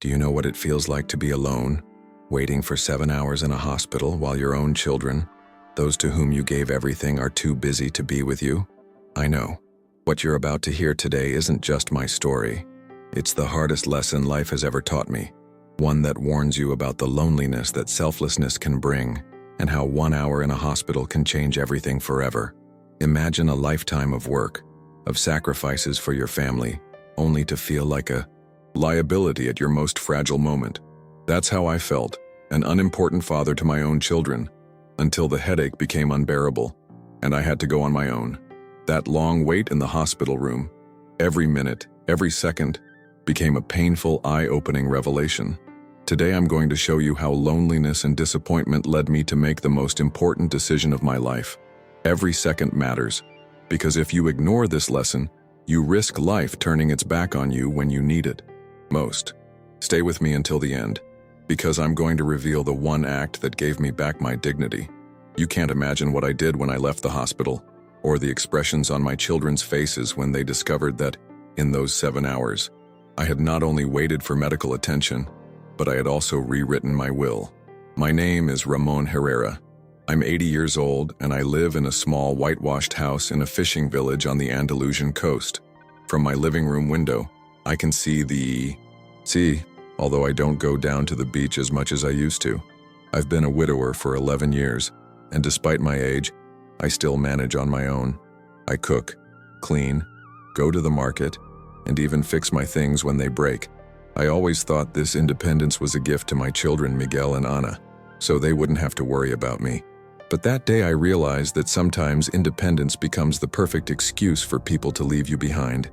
Do you know what it feels like to be alone, waiting for 7 hours in a hospital while your own children, those to whom you gave everything, are too busy to be with you? I know. What you're about to hear today isn't just my story. It's the hardest lesson life has ever taught me. One that warns you about the loneliness that selflessness can bring, and how 1 hour in a hospital can change everything forever. Imagine a lifetime of work, of sacrifices for your family, only to feel like a liability at your most fragile moment. That's how I felt, an unimportant father to my own children, until the headache became unbearable, and I had to go on my own. That long wait in the hospital room, every minute, every second, became a painful, eye-opening revelation. Today I'm going to show you how loneliness and disappointment led me to make the most important decision of my life. Every second matters, because if you ignore this lesson, you risk life turning its back on you when you need it most. Stay with me until the end, because I'm going to reveal the one act that gave me back my dignity. You can't imagine what I did when I left the hospital, or the expressions on my children's faces when they discovered that, in those 7 hours, I had not only waited for medical attention, but I had also rewritten my will. My name is Ramon Herrera. I'm 80 years old, and I live in a small whitewashed house in a fishing village on the Andalusian coast. From my living room window, I can see the sea, although I don't go down to the beach as much as I used to. I've been a widower for 11 years, and despite my age, I still manage on my own. I cook, clean, go to the market, and even fix my things when they break. I always thought this independence was a gift to my children, Miguel and Ana, so they wouldn't have to worry about me. But that day I realized that sometimes independence becomes the perfect excuse for people to leave you behind.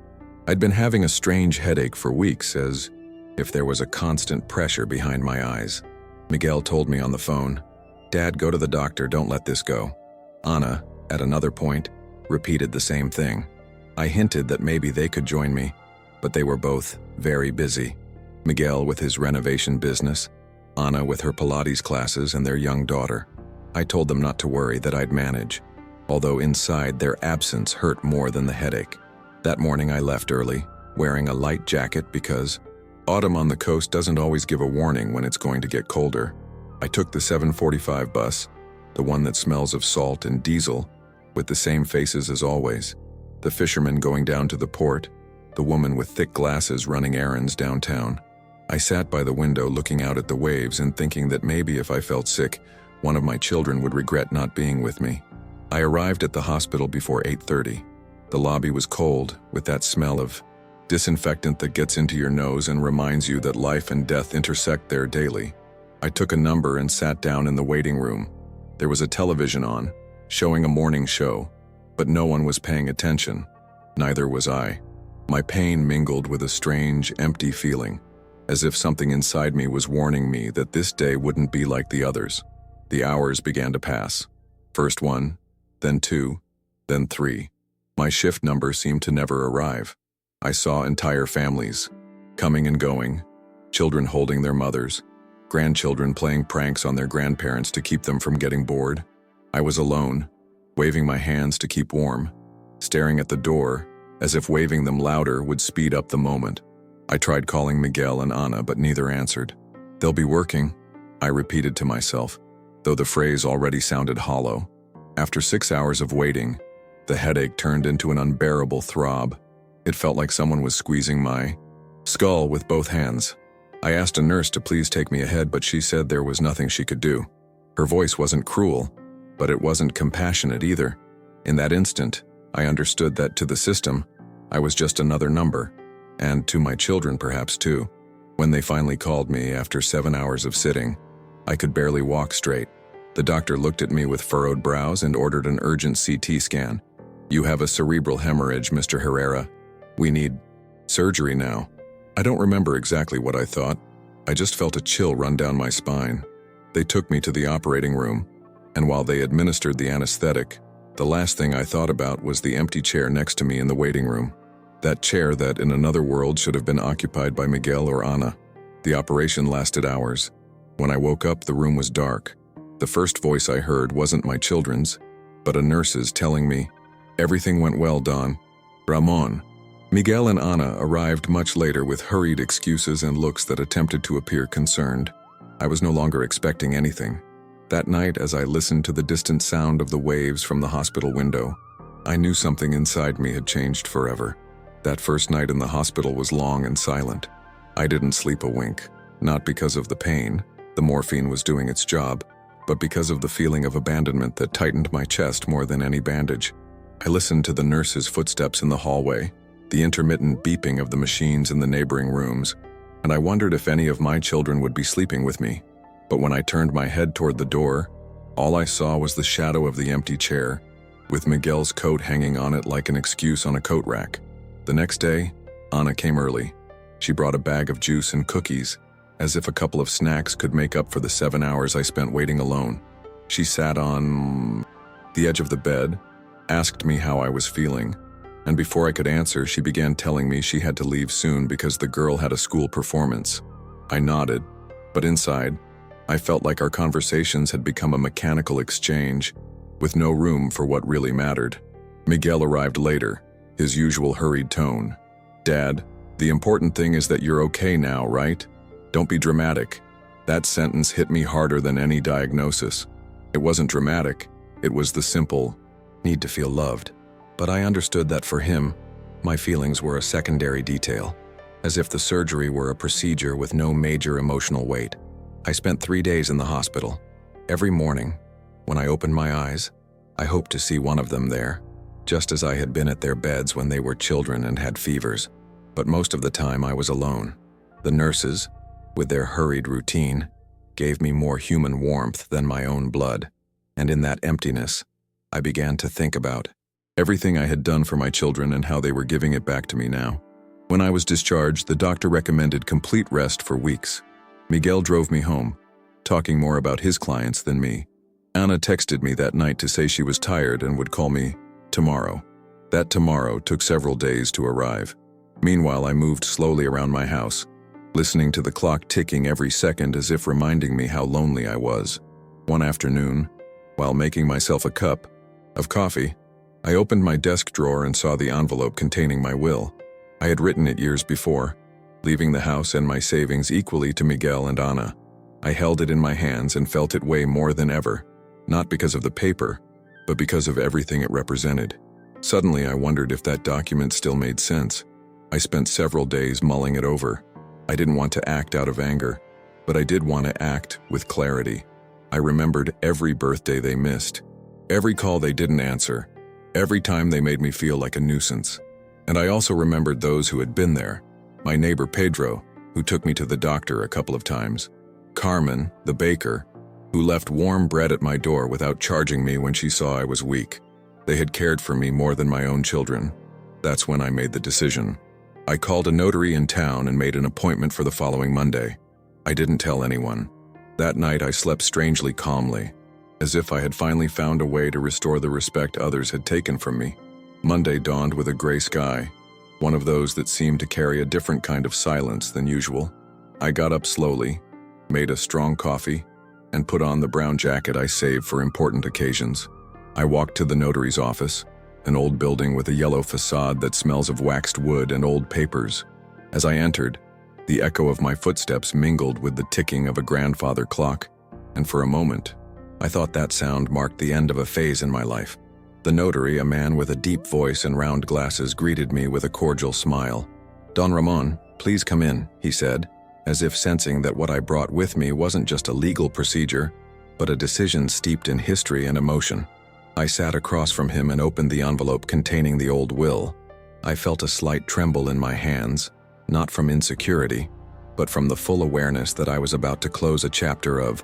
I'd been having a strange headache for weeks, as if there was a constant pressure behind my eyes. Miguel told me on the phone, "Dad, go to the doctor, don't let this go." Ana, at another point, repeated the same thing. I hinted that maybe they could join me, but they were both very busy. Miguel with his renovation business, Ana with her Pilates classes and their young daughter. I told them not to worry, that I'd manage, although inside their absence hurt more than the headache. That morning I left early, wearing a light jacket because autumn on the coast doesn't always give a warning when it's going to get colder. I took the 7:45 bus, the one that smells of salt and diesel, with the same faces as always. The fisherman going down to the port, the woman with thick glasses running errands downtown. I sat by the window looking out at the waves and thinking that maybe if I felt sick, one of my children would regret not being with me. I arrived at the hospital before 8:30. The lobby was cold, with that smell of disinfectant that gets into your nose and reminds you that life and death intersect there daily. I took a number and sat down in the waiting room. There was a television on, showing a morning show, but no one was paying attention. Neither was I. My pain mingled with a strange, empty feeling, as if something inside me was warning me that this day wouldn't be like the others. The hours began to pass. First 1, then 2, then 3. My shift number seemed to never arrive. I saw entire families, coming and going, children holding their mothers, grandchildren playing pranks on their grandparents to keep them from getting bored. I was alone, waving my hands to keep warm, staring at the door, as if waving them louder would speed up the moment. I tried calling Miguel and Ana, but neither answered. "They'll be working," I repeated to myself, though the phrase already sounded hollow. After 6 hours of waiting, the headache turned into an unbearable throb. It felt like someone was squeezing my skull with both hands. I asked a nurse to please take me ahead, but she said there was nothing she could do. Her voice wasn't cruel, but it wasn't compassionate either. In that instant, I understood that to the system, I was just another number, and to my children perhaps too. When they finally called me after 7 hours of sitting, I could barely walk straight. The doctor looked at me with furrowed brows and ordered an urgent CT scan. "You have a cerebral hemorrhage, Mr. Herrera. We need surgery now." I don't remember exactly what I thought. I just felt a chill run down my spine. They took me to the operating room, and while they administered the anesthetic, the last thing I thought about was the empty chair next to me in the waiting room. That chair that in another world should have been occupied by Miguel or Ana. The operation lasted hours. When I woke up, the room was dark. The first voice I heard wasn't my children's, but a nurse's telling me, "Everything went well, Don. Ramon, Miguel and Ana arrived much later with hurried excuses and looks that attempted to appear concerned. I was no longer expecting anything. That night, as I listened to the distant sound of the waves from the hospital window, I knew something inside me had changed forever. That first night in the hospital was long and silent. I didn't sleep a wink, not because of the pain, the morphine was doing its job, but because of the feeling of abandonment that tightened my chest more than any bandage. I listened to the nurse's footsteps in the hallway, the intermittent beeping of the machines in the neighboring rooms, and I wondered if any of my children would be sleeping with me. But when I turned my head toward the door, all I saw was the shadow of the empty chair, with Miguel's coat hanging on it like an excuse on a coat rack. The next day, Ana came early. She brought a bag of juice and cookies, as if a couple of snacks could make up for the 7 hours I spent waiting alone. She sat on the edge of the bed, asked me how I was feeling, and before I could answer, she began telling me she had to leave soon because the girl had a school performance. I nodded, but inside, I felt like our conversations had become a mechanical exchange, with no room for what really mattered. Miguel arrived later, his usual hurried tone. "Dad, the important thing is that you're okay now, right? Don't be dramatic." That sentence hit me harder than any diagnosis. It wasn't dramatic, it was the simple need to feel loved. But I understood that for him, my feelings were a secondary detail, as if the surgery were a procedure with no major emotional weight. I spent 3 days in the hospital. Every morning, when I opened my eyes, I hoped to see one of them there, just as I had been at their beds when they were children and had fevers. But most of the time I was alone. The nurses, with their hurried routine, gave me more human warmth than my own blood. And in that emptiness, I began to think about everything I had done for my children and how they were giving it back to me now. When I was discharged, the doctor recommended complete rest for weeks. Miguel drove me home, talking more about his clients than me. Ana texted me that night to say she was tired and would call me tomorrow. That tomorrow took several days to arrive. Meanwhile, I moved slowly around my house, listening to the clock ticking every second as if reminding me how lonely I was. One afternoon, while making myself a cup of coffee, I opened my desk drawer and saw the envelope containing my will. I had written it years before, leaving the house and my savings equally to Miguel and Ana. I held it in my hands and felt it weigh more than ever, not because of the paper, but because of everything it represented. Suddenly, I wondered if that document still made sense. I spent several days mulling it over. I didn't want to act out of anger, but I did want to act with clarity. I remembered every birthday they missed, every call they didn't answer, every time they made me feel like a nuisance. And I also remembered those who had been there. My neighbor Pedro, who took me to the doctor a couple of times. Carmen, the baker, who left warm bread at my door without charging me when she saw I was weak. They had cared for me more than my own children. That's when I made the decision. I called a notary in town and made an appointment for the following Monday. I didn't tell anyone. That night I slept strangely calmly, as if I had finally found a way to restore the respect others had taken from me. Monday dawned with a gray sky, one of those that seemed to carry a different kind of silence than usual. I got up slowly, made a strong coffee, and put on the brown jacket I saved for important occasions. I walked to the notary's office, an old building with a yellow facade that smells of waxed wood and old papers. As I entered, the echo of my footsteps mingled with the ticking of a grandfather clock, and for a moment, I thought that sound marked the end of a phase in my life. The notary, a man with a deep voice and round glasses, greeted me with a cordial smile. "Don Ramon, please come in," he said, as if sensing that what I brought with me wasn't just a legal procedure, but a decision steeped in history and emotion. I sat across from him and opened the envelope containing the old will. I felt a slight tremble in my hands, not from insecurity, but from the full awareness that I was about to close a chapter of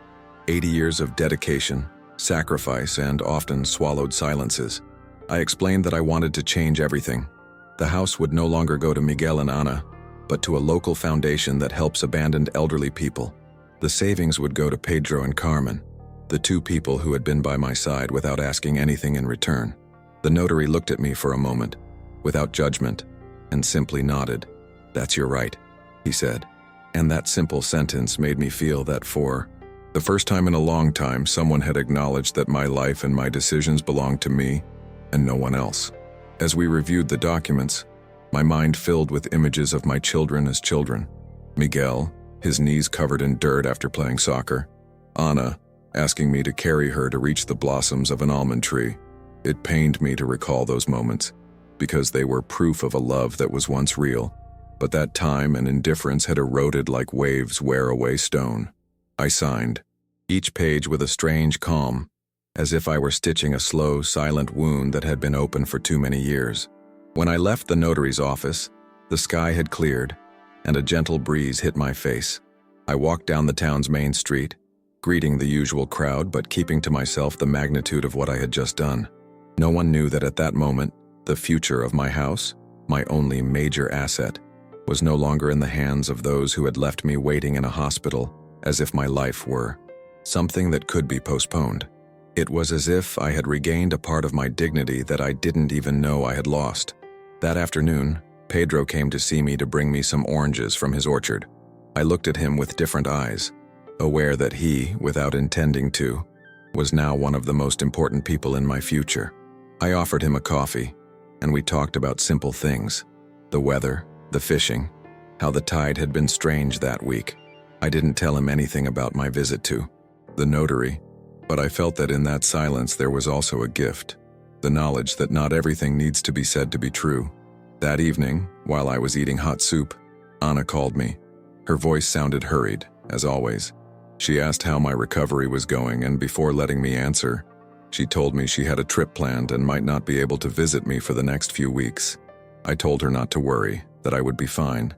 80 years of dedication, sacrifice, and often swallowed silences. I explained that I wanted to change everything. The house would no longer go to Miguel and Ana, but to a local foundation that helps abandoned elderly people. The savings would go to Pedro and Carmen, the two people who had been by my side without asking anything in return. The notary looked at me for a moment, without judgment, and simply nodded. "That's your right," he said. And that simple sentence made me feel that for the first time in a long time, someone had acknowledged that my life and my decisions belonged to me and no one else. As we reviewed the documents, my mind filled with images of my children as children. Miguel, his knees covered in dirt after playing soccer. Anna, asking me to carry her to reach the blossoms of an almond tree. It pained me to recall those moments, because they were proof of a love that was once real, but that time and indifference had eroded like waves wear away stone. I signed, each page with a strange calm, as if I were stitching a slow, silent wound that had been open for too many years. When I left the notary's office, the sky had cleared, and a gentle breeze hit my face. I walked down the town's main street, greeting the usual crowd but keeping to myself the magnitude of what I had just done. No one knew that at that moment, the future of my house, my only major asset, was no longer in the hands of those who had left me waiting in a hospital as if my life were something that could be postponed. It was as if I had regained a part of my dignity that I didn't even know I had lost. That afternoon, Pedro came to see me to bring me some oranges from his orchard. I looked at him with different eyes, aware that he, without intending to, was now one of the most important people in my future. I offered him a coffee, and we talked about simple things: the weather, the fishing, how the tide had been strange that week. I didn't tell him anything about my visit to the notary, but I felt that in that silence there was also a gift, the knowledge that not everything needs to be said to be true. That evening, while I was eating hot soup, Anna called me. Her voice sounded hurried, as always. She asked how my recovery was going, and before letting me answer, she told me she had a trip planned and might not be able to visit me for the next few weeks. I told her not to worry, that I would be fine.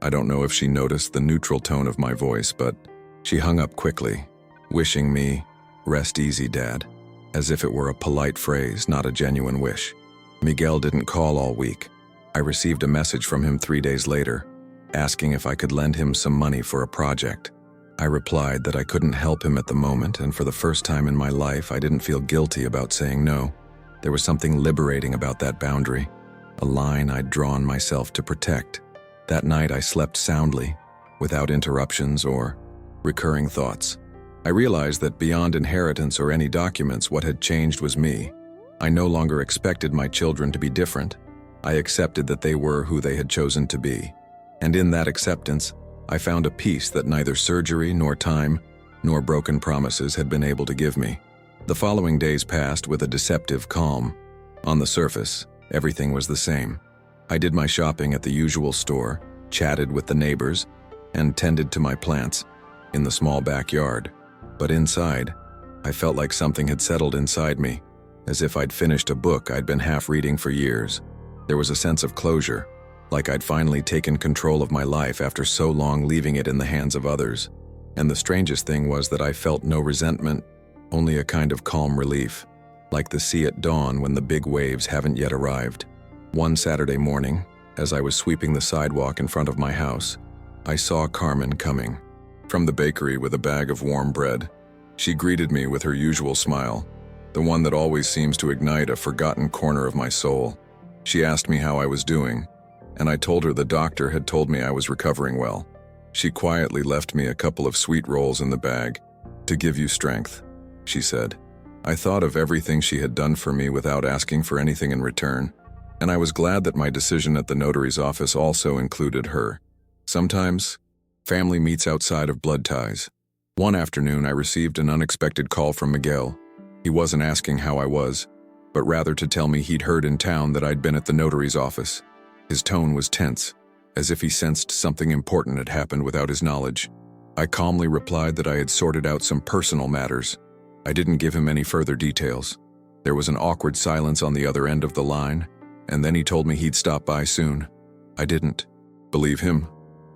I don't know if she noticed the neutral tone of my voice, but she hung up quickly, wishing me, "Rest easy, Dad," as if it were a polite phrase, not a genuine wish. Miguel didn't call all week. I received a message from him 3 days later, asking if I could lend him some money for a project. I replied that I couldn't help him at the moment, and for the first time in my life, I didn't feel guilty about saying no. There was something liberating about that boundary, a line I'd drawn myself to protect. That night I slept soundly, without interruptions or recurring thoughts. I realized that beyond inheritance or any documents, what had changed was me. I no longer expected my children to be different. I accepted that they were who they had chosen to be. And in that acceptance, I found a peace that neither surgery nor time nor broken promises had been able to give me. The following days passed with a deceptive calm. On the surface, everything was the same. I did my shopping at the usual store, chatted with the neighbors, and tended to my plants in the small backyard. But inside, I felt like something had settled inside me, as if I'd finished a book I'd been half reading for years. There was a sense of closure, like I'd finally taken control of my life after so long leaving it in the hands of others. And the strangest thing was that I felt no resentment, only a kind of calm relief, like the sea at dawn when the big waves haven't yet arrived. One Saturday morning, as I was sweeping the sidewalk in front of my house, I saw Carmen coming from the bakery with a bag of warm bread. She greeted me with her usual smile, the one that always seems to ignite a forgotten corner of my soul. She asked me how I was doing, and I told her the doctor had told me I was recovering well. She quietly left me a couple of sweet rolls in the bag. "To give you strength," she said. I thought of everything she had done for me without asking for anything in return, and I was glad that my decision at the notary's office also included her. Sometimes, family meets outside of blood ties. One afternoon, I received an unexpected call from Miguel. He wasn't asking how I was, but rather to tell me he'd heard in town that I'd been at the notary's office. His tone was tense, as if he sensed something important had happened without his knowledge. I calmly replied that I had sorted out some personal matters. I didn't give him any further details. There was an awkward silence on the other end of the line, and then he told me he'd stop by soon. I didn't believe him,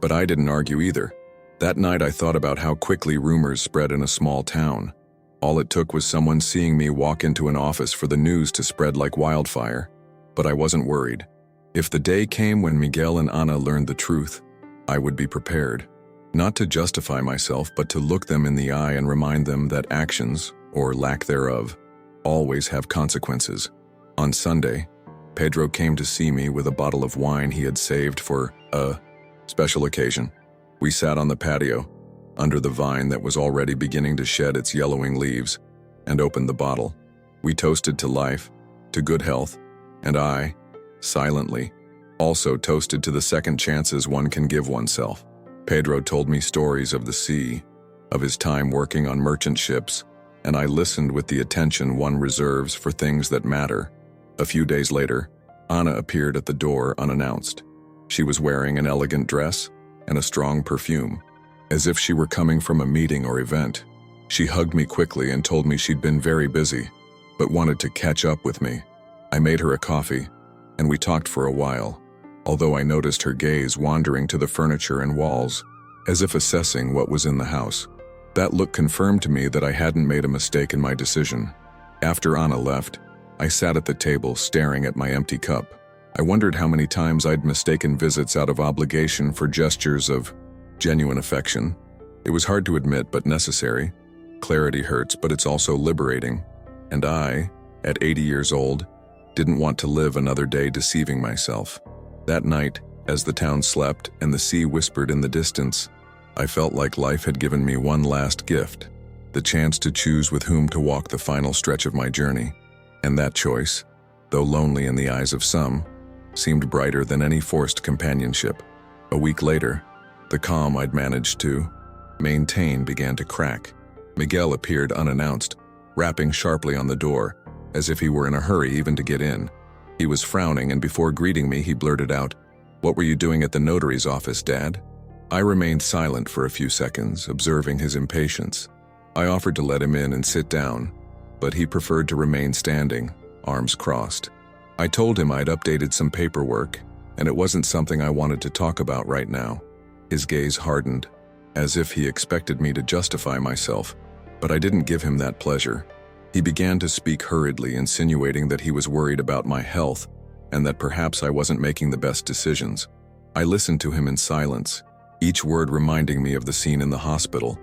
but I didn't argue either. That night I thought about how quickly rumors spread in a small town. All it took was someone seeing me walk into an office for the news to spread like wildfire. But I wasn't worried. If the day came when Miguel and Ana learned the truth, I would be prepared. Not to justify myself, but to look them in the eye and remind them that actions, or lack thereof, always have consequences. On Sunday, Pedro came to see me with a bottle of wine he had saved for a special occasion. We sat on the patio, under the vine that was already beginning to shed its yellowing leaves, and opened the bottle. We toasted to life, to good health, and I, silently, Also toasted to the second chances one can give oneself. Pedro told me stories of the sea, of his time working on merchant ships, and I listened with the attention one reserves for things that matter. A few days later, Anna appeared at the door unannounced. She was wearing an elegant dress and a strong perfume, as if she were coming from a meeting or event. She hugged me quickly and told me she'd been very busy, but wanted to catch up with me. I made her a coffee, and we talked for a while, although I noticed her gaze wandering to the furniture and walls, as if assessing what was in the house. That look confirmed to me that I hadn't made a mistake in my decision. After Anna left, I sat at the table staring at my empty cup. I wondered how many times I'd mistaken visits out of obligation for gestures of genuine affection. It was hard to admit, but necessary. Clarity hurts, but it's also liberating. And I, at 80 years old, didn't want to live another day deceiving myself. That night, as the town slept and the sea whispered in the distance, I felt like life had given me one last gift, the chance to choose with whom to walk the final stretch of my journey. And that choice, though lonely in the eyes of some, seemed brighter than any forced companionship. A week later, the calm I'd managed to maintain began to crack. Miguel appeared unannounced, rapping sharply on the door, as if he were in a hurry even to get in. He was frowning, and before greeting me, he blurted out, "What were you doing at the notary's office, Dad?" I remained silent for a few seconds, observing his impatience. I offered to let him in and sit down, but he preferred to remain standing, arms crossed. I told him I'd updated some paperwork, and it wasn't something I wanted to talk about right now. His gaze hardened, as if he expected me to justify myself, but I didn't give him that pleasure. He began to speak hurriedly, insinuating that he was worried about my health and that perhaps I wasn't making the best decisions. I listened to him in silence, each word reminding me of the scene in the hospital,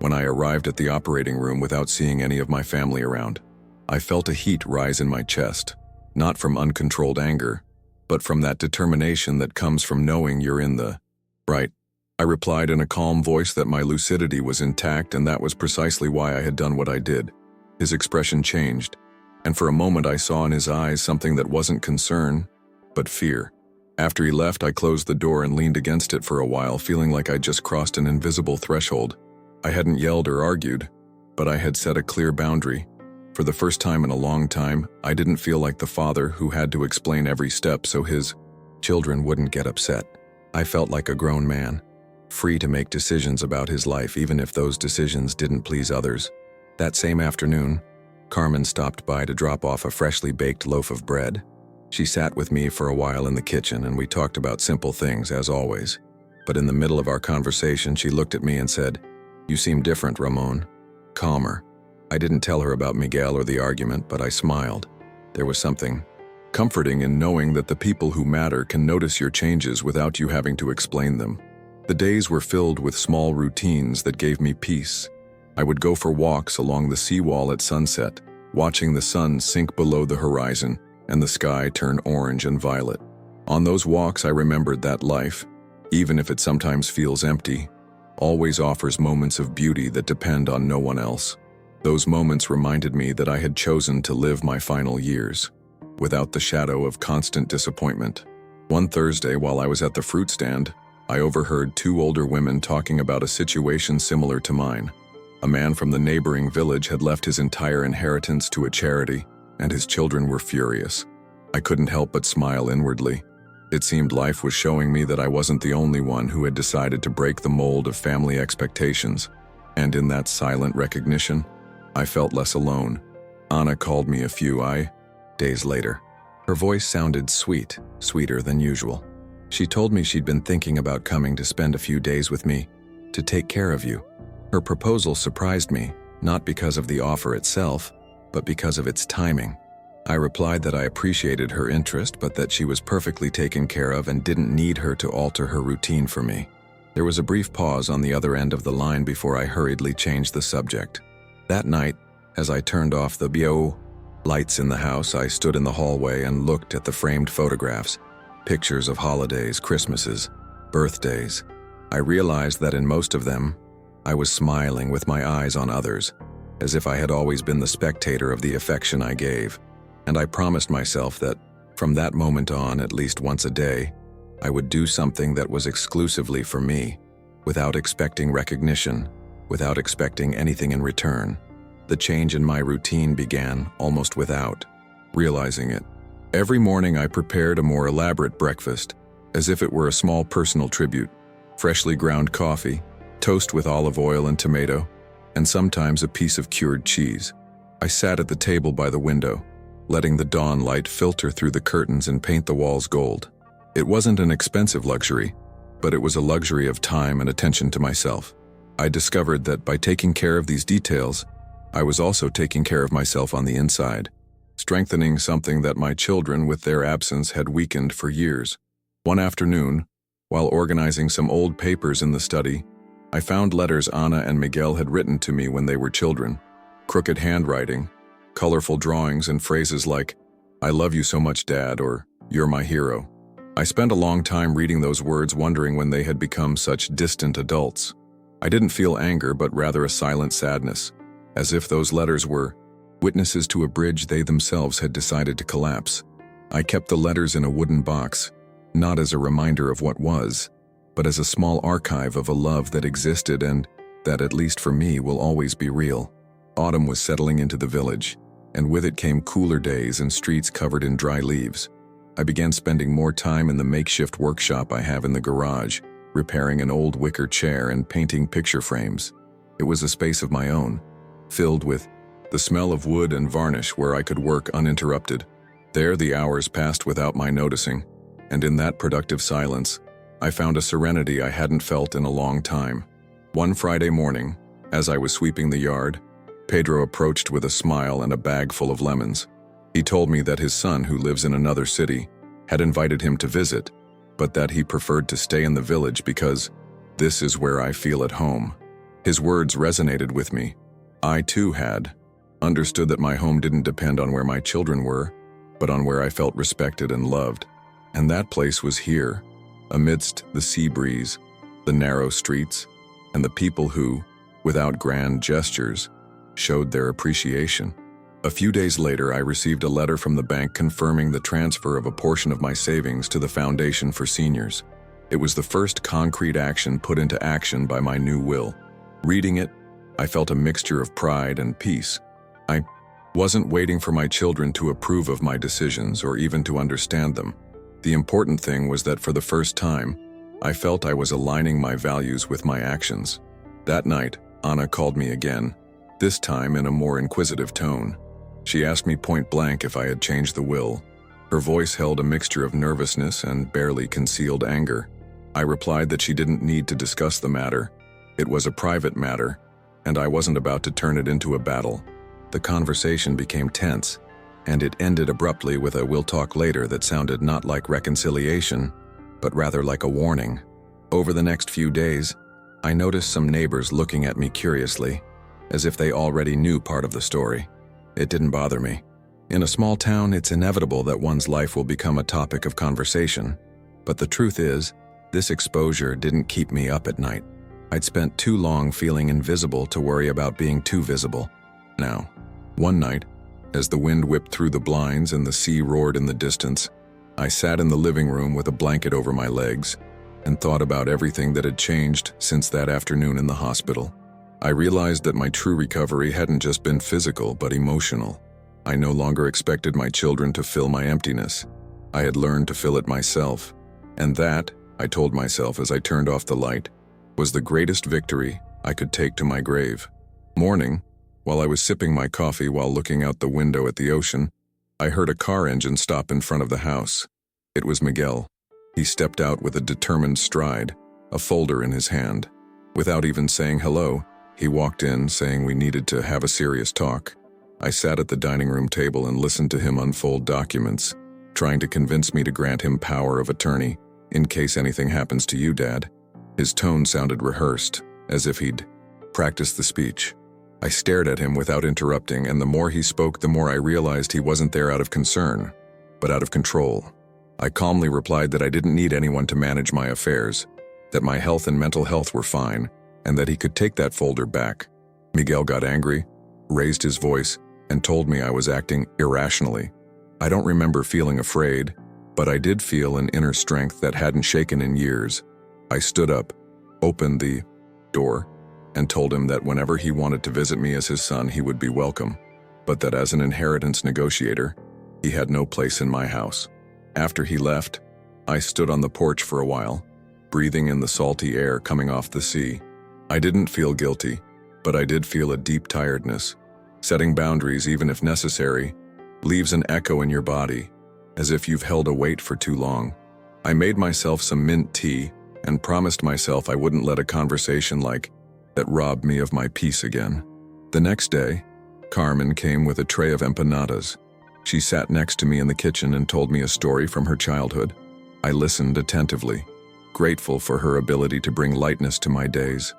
when I arrived at the operating room without seeing any of my family around. I felt a heat rise in my chest, not from uncontrolled anger, but from that determination that comes from knowing you're in the right. I replied in a calm voice that my lucidity was intact, and that was precisely why I had done what I did. His expression changed, and for a moment I saw in his eyes something that wasn't concern, but fear. After he left, I closed the door and leaned against it for a while, feeling like I'd just crossed an invisible threshold. I hadn't yelled or argued, but I had set a clear boundary. For the first time in a long time, I didn't feel like the father who had to explain every step so his children wouldn't get upset. I felt like a grown man, free to make decisions about his life even if those decisions didn't please others. That same afternoon, Carmen stopped by to drop off a freshly baked loaf of bread. She sat with me for a while in the kitchen, and we talked about simple things as always. But in the middle of our conversation, she looked at me and said, "You seem different, Ramon." Calmer. I didn't tell her about Miguel or the argument, but I smiled. There was something comforting in knowing that the people who matter can notice your changes without you having to explain them. The days were filled with small routines that gave me peace. I would go for walks along the seawall at sunset, watching the sun sink below the horizon and the sky turn orange and violet. On those walks, I remembered that life, even if it sometimes feels empty, always offers moments of beauty that depend on no one else. Those moments reminded me that I had chosen to live my final years, without the shadow of constant disappointment. One Thursday, while I was at the fruit stand, I overheard two older women talking about a situation similar to mine. A man from the neighboring village had left his entire inheritance to a charity, and his children were furious. I couldn't help but smile inwardly. It seemed life was showing me that I wasn't the only one who had decided to break the mold of family expectations, and in that silent recognition, I felt less alone. Anna called me a few days later. Her voice sounded sweet, sweeter than usual. She told me she'd been thinking about coming to spend a few days with me, to take care of you. Her proposal surprised me, not because of the offer itself, but because of its timing. I replied that I appreciated her interest, but that she was perfectly taken care of and didn't need her to alter her routine for me. There was a brief pause on the other end of the line before I hurriedly changed the subject. That night, as I turned off the lights in the house, I stood in the hallway and looked at the framed photographs, pictures of holidays, Christmases, birthdays. I realized that in most of them, I was smiling with my eyes on others, as if I had always been the spectator of the affection I gave. And I promised myself that, from that moment on, at least once a day, I would do something that was exclusively for me, without expecting recognition, without expecting anything in return. The change in my routine began almost without realizing it. Every morning I prepared a more elaborate breakfast, as if it were a small personal tribute. Freshly ground coffee, toast with olive oil and tomato, and sometimes a piece of cured cheese. I sat at the table by the window, letting the dawn light filter through the curtains and paint the walls gold. It wasn't an expensive luxury, but it was a luxury of time and attention to myself. I discovered that by taking care of these details, I was also taking care of myself on the inside, strengthening something that my children, with their absence, had weakened for years. One afternoon, while organizing some old papers in the study, I found letters Anna and Miguel had written to me when they were children. Crooked handwriting, colorful drawings, and phrases like, "I love you so much, Dad," or "You're my hero." I spent a long time reading those words, wondering when they had become such distant adults. I didn't feel anger, but rather a silent sadness, as if those letters were witnesses to a bridge they themselves had decided to collapse. I kept the letters in a wooden box, not as a reminder of what was, but as a small archive of a love that existed and that, at least for me, will always be real. Autumn was settling into the village, and with it came cooler days and streets covered in dry leaves. I began spending more time in the makeshift workshop I have in the garage, repairing an old wicker chair and painting picture frames. It was a space of my own, filled with the smell of wood and varnish where I could work uninterrupted. There the hours passed without my noticing, and in that productive silence, I found a serenity I hadn't felt in a long time. One Friday morning, as I was sweeping the yard, Pedro approached with a smile and a bag full of lemons. He told me that his son, who lives in another city, had invited him to visit, but that he preferred to stay in the village because this is where I feel at home. His words resonated with me. I too had understood that my home didn't depend on where my children were, but on where I felt respected and loved. And that place was here, amidst the sea breeze, the narrow streets, and the people who, without grand gestures, showed their appreciation. A few days later, I received a letter from the bank confirming the transfer of a portion of my savings to the Foundation for Seniors. It was the first concrete action put into action by my new will. Reading it, I felt a mixture of pride and peace. I wasn't waiting for my children to approve of my decisions or even to understand them. The important thing was that for the first time, I felt I was aligning my values with my actions. That night, Anna called me again, this time in a more inquisitive tone. She asked me point blank if I had changed the will. Her voice held a mixture of nervousness and barely concealed anger. I replied that she didn't need to discuss the matter. It was a private matter, and I wasn't about to turn it into a battle. The conversation became tense, and it ended abruptly with a "we'll talk later" that sounded not like reconciliation, but rather like a warning. Over the next few days, I noticed some neighbors looking at me curiously, as if they already knew part of the story. It didn't bother me. In a small town, it's inevitable that one's life will become a topic of conversation. But the truth is, this exposure didn't keep me up at night. I'd spent too long feeling invisible to worry about being too visible. Now, one night, as the wind whipped through the blinds and the sea roared in the distance, I sat in the living room with a blanket over my legs and thought about everything that had changed since that afternoon in the hospital. I realized that my true recovery hadn't just been physical but emotional. I no longer expected my children to fill my emptiness. I had learned to fill it myself. And that, I told myself as I turned off the light, was the greatest victory I could take to my grave. Morning, while I was sipping my coffee while looking out the window at the ocean, I heard a car engine stop in front of the house. It was Miguel. He stepped out with a determined stride, a folder in his hand. Without even saying hello, he walked in, saying we needed to have a serious talk. I sat at the dining room table and listened to him unfold documents, trying to convince me to grant him power of attorney, in case anything happens to you, Dad. His tone sounded rehearsed, as if he'd practiced the speech. I stared at him without interrupting, and the more he spoke, the more I realized he wasn't there out of concern, but out of control. I calmly replied that I didn't need anyone to manage my affairs, that my health and mental health were fine, and that he could take that folder back. Miguel got angry, raised his voice, and told me I was acting irrationally. I don't remember feeling afraid, but I did feel an inner strength that hadn't shaken in years. I stood up, opened the door, and told him that whenever he wanted to visit me as his son, he would be welcome, but that as an inheritance negotiator, he had no place in my house. After he left, I stood on the porch for a while, breathing in the salty air coming off the sea. I didn't feel guilty, but I did feel a deep tiredness. Setting boundaries, even if necessary, leaves an echo in your body, as if you've held a weight for too long. I made myself some mint tea and promised myself I wouldn't let a conversation like that rob me of my peace again. The next day, Carmen came with a tray of empanadas. She sat next to me in the kitchen and told me a story from her childhood. I listened attentively, grateful for her ability to bring lightness to my days.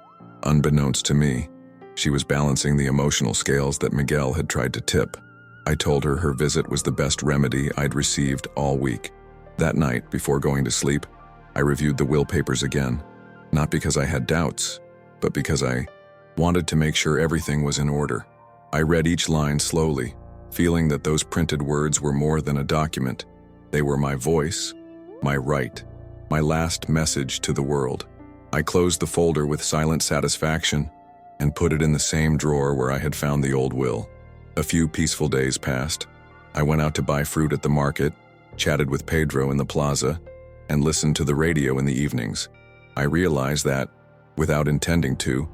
Unbeknownst to me, she was balancing the emotional scales that Miguel had tried to tip. I told her her visit was the best remedy I'd received all week. That night, before going to sleep, I reviewed the will papers again, not because I had doubts, but because I wanted to make sure everything was in order. I read each line slowly, feeling that those printed words were more than a document. They were my voice, my right, my last message to the world. I closed the folder with silent satisfaction and put it in the same drawer where I had found the old will. A few peaceful days passed. I went out to buy fruit at the market, chatted with Pedro in the plaza, and listened to the radio in the evenings. I realized that, without intending to,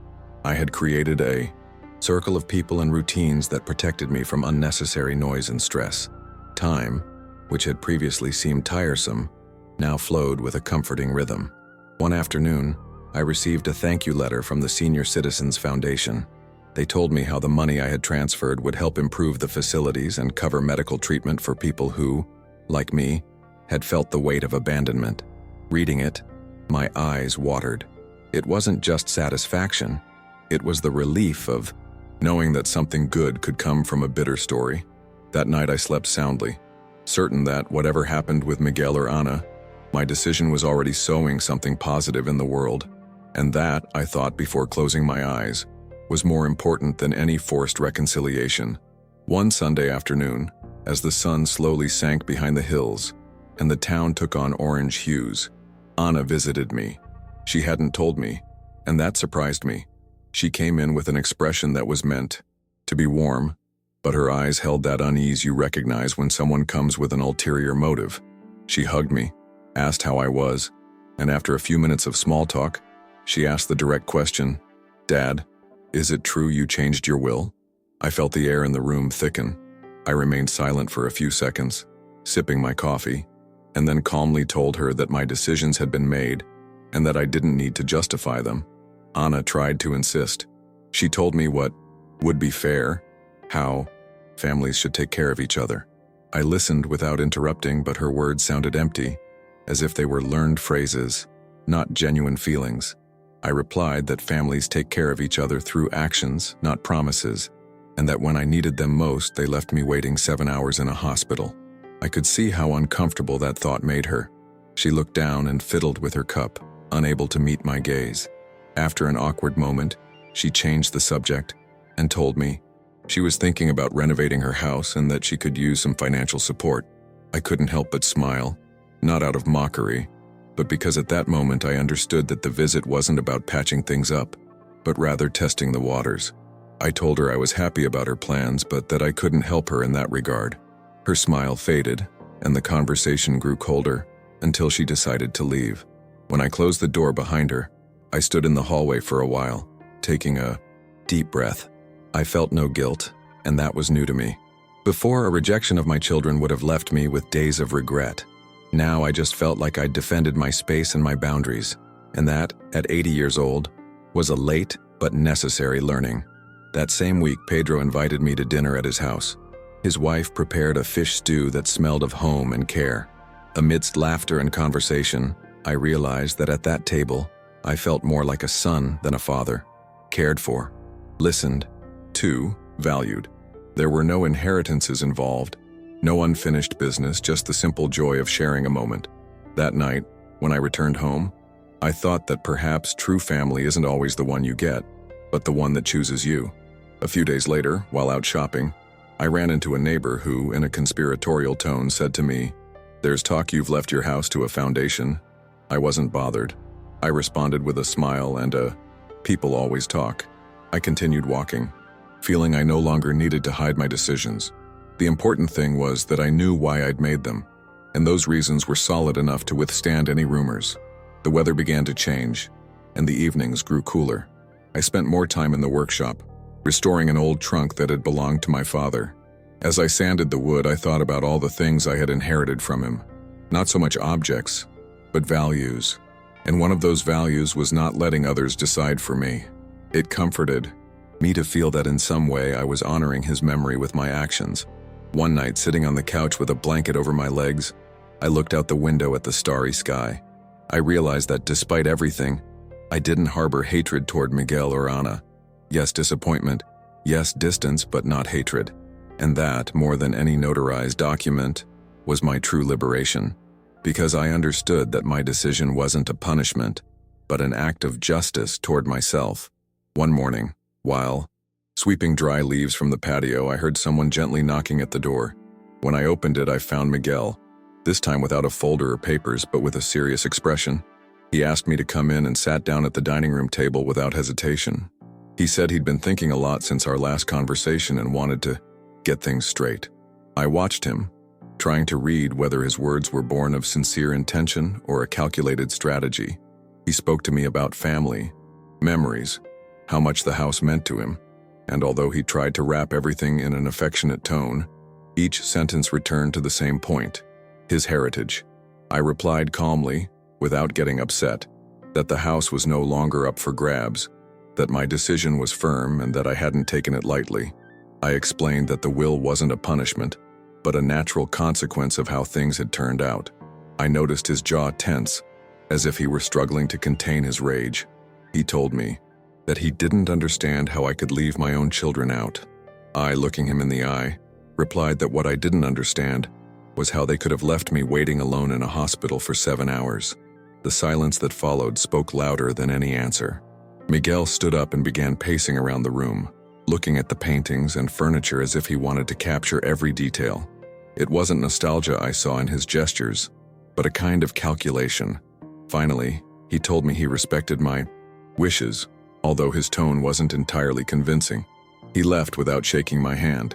I had created a circle of people and routines that protected me from unnecessary noise and stress. Time, which had previously seemed tiresome, now flowed with a comforting rhythm. One afternoon, I received a thank you letter from the Senior Citizens Foundation. They told me how the money I had transferred would help improve the facilities and cover medical treatment for people who, like me, had felt the weight of abandonment. Reading it, my eyes watered. It wasn't just satisfaction, it was the relief of knowing that something good could come from a bitter story. That night I slept soundly, certain that whatever happened with Miguel or Ana, my decision was already sowing something positive in the world, and that, I thought before closing my eyes, was more important than any forced reconciliation. One Sunday afternoon, as the sun slowly sank behind the hills and the town took on orange hues, Ana visited me. She hadn't told me, and that surprised me. She came in with an expression that was meant to be warm, but her eyes held that unease you recognize when someone comes with an ulterior motive. She hugged me, asked how I was, and after a few minutes of small talk, she asked the direct question, "Dad, is it true you changed your will?" I felt the air in the room thicken. I remained silent for a few seconds, sipping my coffee, and then calmly told her that my decisions had been made and that I didn't need to justify them. Ana tried to insist. She told me what would be fair, how families should take care of each other. I listened without interrupting, but her words sounded empty, as if they were learned phrases, not genuine feelings. I replied that families take care of each other through actions, not promises, and that when I needed them most, they left me waiting 7 hours in a hospital. I could see how uncomfortable that thought made her. She looked down and fiddled with her cup, unable to meet my gaze. After an awkward moment, she changed the subject and told me she was thinking about renovating her house and that she could use some financial support. I couldn't help but smile, not out of mockery, but because at that moment I understood that the visit wasn't about patching things up, but rather testing the waters. I told her I was happy about her plans, but that I couldn't help her in that regard. Her smile faded, and the conversation grew colder until she decided to leave. When I closed the door behind her, I stood in the hallway for a while, taking a deep breath. I felt no guilt, and that was new to me. Before, a rejection of my children would have left me with days of regret. Now I just felt like I'd defended my space and my boundaries, and that, at 80 years old, was a late but necessary learning. That same week, Pedro invited me to dinner at his house. His wife prepared a fish stew that smelled of home and care. Amidst laughter and conversation, I realized that at that table, I felt more like a son than a father, cared for, listened to, valued. There were no inheritances involved, no unfinished business, just the simple joy of sharing a moment. That night, when I returned home, I thought that perhaps true family isn't always the one you get, but the one that chooses you. A few days later, while out shopping, I ran into a neighbor who, in a conspiratorial tone, said to me, "There's talk you've left your house to a foundation." I wasn't bothered. I responded with a smile and a, "People always talk." I continued walking, feeling I no longer needed to hide my decisions. The important thing was that I knew why I'd made them, and those reasons were solid enough to withstand any rumors. The weather began to change, and the evenings grew cooler. I spent more time in the workshop, restoring an old trunk that had belonged to my father. As I sanded the wood, I thought about all the things I had inherited from him. Not so much objects, but values. And one of those values was not letting others decide for me. It comforted me to feel that in some way I was honoring his memory with my actions. One night, sitting on the couch with a blanket over my legs, I looked out the window at the starry sky. I realized that despite everything, I didn't harbor hatred toward Miguel or Ana. Yes, disappointment. Yes, distance, but not hatred. And that, more than any notarized document, was my true liberation. Because I understood that my decision wasn't a punishment, but an act of justice toward myself. One morning, while sweeping dry leaves from the patio, I heard someone gently knocking at the door. When I opened it, I found Miguel, this time without a folder or papers, but with a serious expression. He asked me to come in and sat down at the dining room table without hesitation. He said he'd been thinking a lot since our last conversation and wanted to get things straight. I watched him, trying to read whether his words were born of sincere intention or a calculated strategy. He spoke to me about family, memories, how much the house meant to him, and although he tried to wrap everything in an affectionate tone, each sentence returned to the same point: his heritage. I replied calmly, without getting upset, that the house was no longer up for grabs, that my decision was firm and that I hadn't taken it lightly. I explained that the will wasn't a punishment, but a natural consequence of how things had turned out. I noticed his jaw tense, as if he were struggling to contain his rage. He told me that he didn't understand how I could leave my own children out. I, looking him in the eye, replied that what I didn't understand was how they could have left me waiting alone in a hospital for 7 hours. The silence that followed spoke louder than any answer. Miguel stood up and began pacing around the room, looking at the paintings and furniture as if he wanted to capture every detail. It wasn't nostalgia I saw in his gestures, but a kind of calculation. Finally, he told me he respected my wishes, although his tone wasn't entirely convincing. He left without shaking my hand,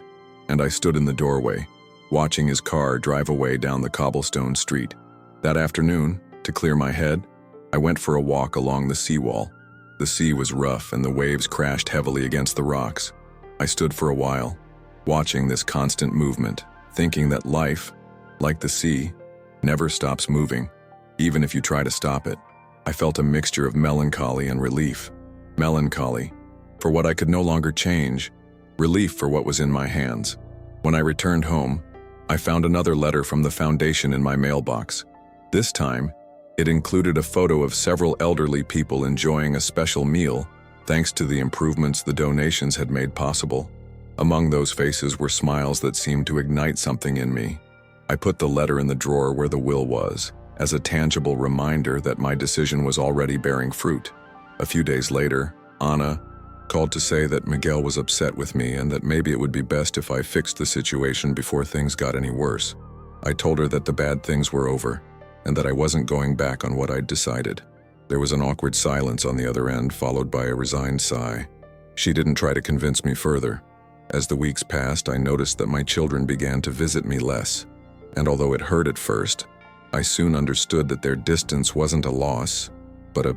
and I stood in the doorway, watching his car drive away down the cobblestone street. That afternoon, to clear my head, I went for a walk along the seawall. The sea was rough and the waves crashed heavily against the rocks. I stood for a while, watching this constant movement, thinking that life, like the sea, never stops moving, even if you try to stop it. I felt a mixture of melancholy and relief. Melancholy for what I could no longer change, relief for what was in my hands. When I returned home, I found another letter from the foundation in my mailbox. This time, it included a photo of several elderly people enjoying a special meal, thanks to the improvements the donations had made possible. Among those faces were smiles that seemed to ignite something in me. I put the letter in the drawer where the will was, as a tangible reminder that my decision was already bearing fruit. A few days later, Ana called to say that Miguel was upset with me and that maybe it would be best if I fixed the situation before things got any worse. I told her that the bad things were over, and that I wasn't going back on what I'd decided. There was an awkward silence on the other end, followed by a resigned sigh. She didn't try to convince me further. As the weeks passed, I noticed that my children began to visit me less, and although it hurt at first, I soon understood that their distance wasn't a loss, but a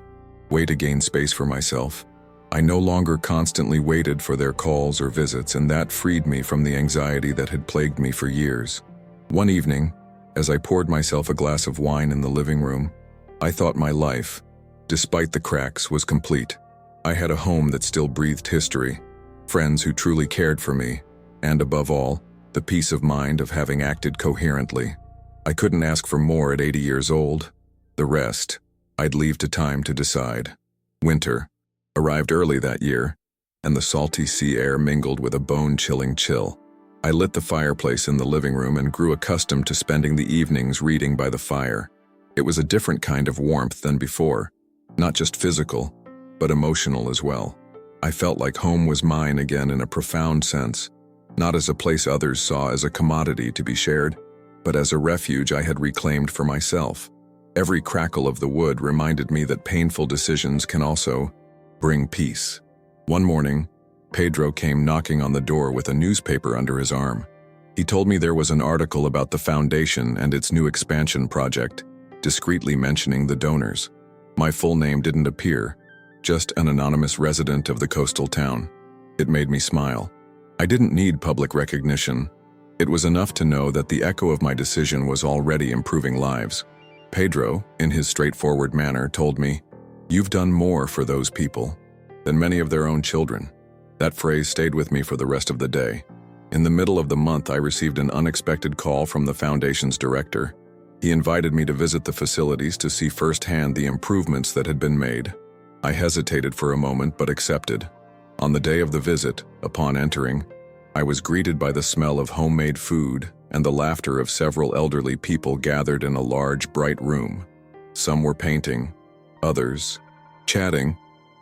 way to gain space for myself. I no longer constantly waited for their calls or visits, and that freed me from the anxiety that had plagued me for years. One evening, as I poured myself a glass of wine in the living room, I thought my life, despite the cracks, was complete. I had a home that still breathed history, friends who truly cared for me, and above all, the peace of mind of having acted coherently. I couldn't ask for more at 80 years old. The rest, I'd leave to time to decide. Winter arrived early that year, and the salty sea air mingled with a bone-chilling chill. I lit the fireplace in the living room and grew accustomed to spending the evenings reading by the fire. It was a different kind of warmth than before, not just physical, but emotional as well. I felt like home was mine again in a profound sense, not as a place others saw as a commodity to be shared. but as a refuge I had reclaimed for myself. Every crackle of the wood reminded me that painful decisions can also bring peace. One morning, Pedro came knocking on the door with a newspaper under his arm. He told me there was an article about the foundation and its new expansion project, discreetly mentioning the donors. My full name didn't appear, just an anonymous resident of the coastal town. It made me smile. I didn't need public recognition. It was enough to know that the echo of my decision was already improving lives. Pedro, in his straightforward manner, told me, "You've done more for those people than many of their own children." That phrase stayed with me for the rest of the day. In the middle of the month, I received an unexpected call from the foundation's director. He invited me to visit the facilities to see firsthand the improvements that had been made. I hesitated for a moment but accepted. On the day of the visit, upon entering, I was greeted by the smell of homemade food and the laughter of several elderly people gathered in a large, bright room. Some were painting, others chatting,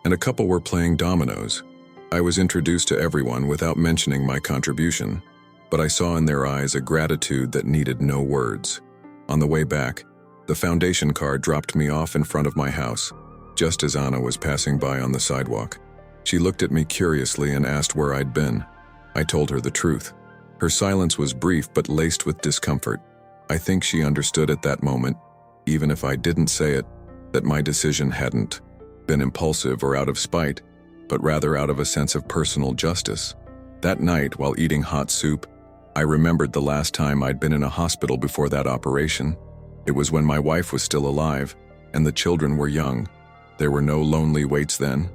and a couple were playing dominoes. I was introduced to everyone without mentioning my contribution, but I saw in their eyes a gratitude that needed no words. On the way back, the foundation car dropped me off in front of my house, just as Anna was passing by on the sidewalk. She looked at me curiously and asked where I'd been. I told her the truth. Her silence was brief but laced with discomfort. I think she understood at that moment, even if I didn't say it, that my decision hadn't been impulsive or out of spite, but rather out of a sense of personal justice. That night, while eating hot soup, I remembered the last time I'd been in a hospital before that operation. It was when my wife was still alive, and the children were young. There were no lonely waits then.